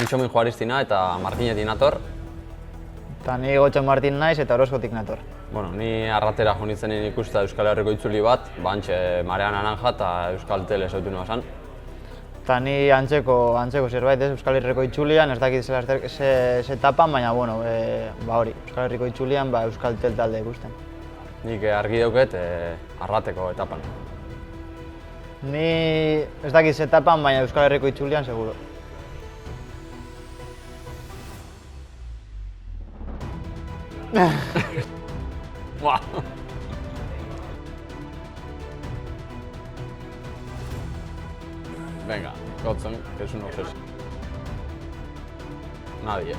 Mitxomin Juaristina eta Martinetik nator. Eta ni Gotxon Martin naiz eta Orozkotik nator. Bueno, ni arratera jo nintzen ikusta Euskal Herriko itzuli bat, bantxe Marea Naranja eta Euskal Tele zautu nua zan. Eta ni antzeko zerbait ez Euskal Herriko itzulian, ez dakit zela ze etapan, baina bueno, hori, Euskal Herriko itzulian Euskal Tel talde ikusten. Nik argi dauket arrateko etapan. Ni ez dakit ze etapan, baina Euskal Herriko itzulian seguro. Buah! Venga, Gotxon, que es un obsesivo. Nadie.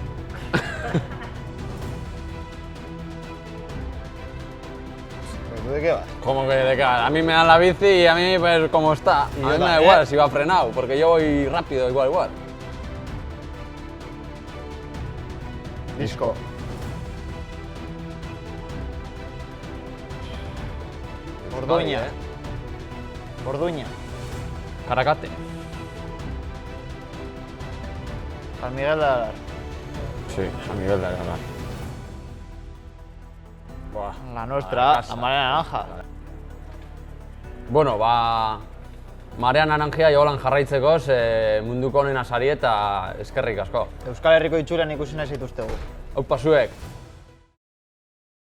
¿Tú de qué vas? ¿Cómo que de qué? A mí me dan la bici y a mí pues como está. A mí me da igual si va frenado, porque yo voy rápido igual. Disco. Orduña. Orduña. Caracate. San Miguel de Alar. Sí, San Miguel de Alar. Buah. La nuestra, la Marea Naranja. Bueno, Marea Naranjia jolan jarraitzekoz munduko onena sari eta eskerrik asko. Euskal Herriko itzulian ikusi nahi zituztegu. Aupa zuek!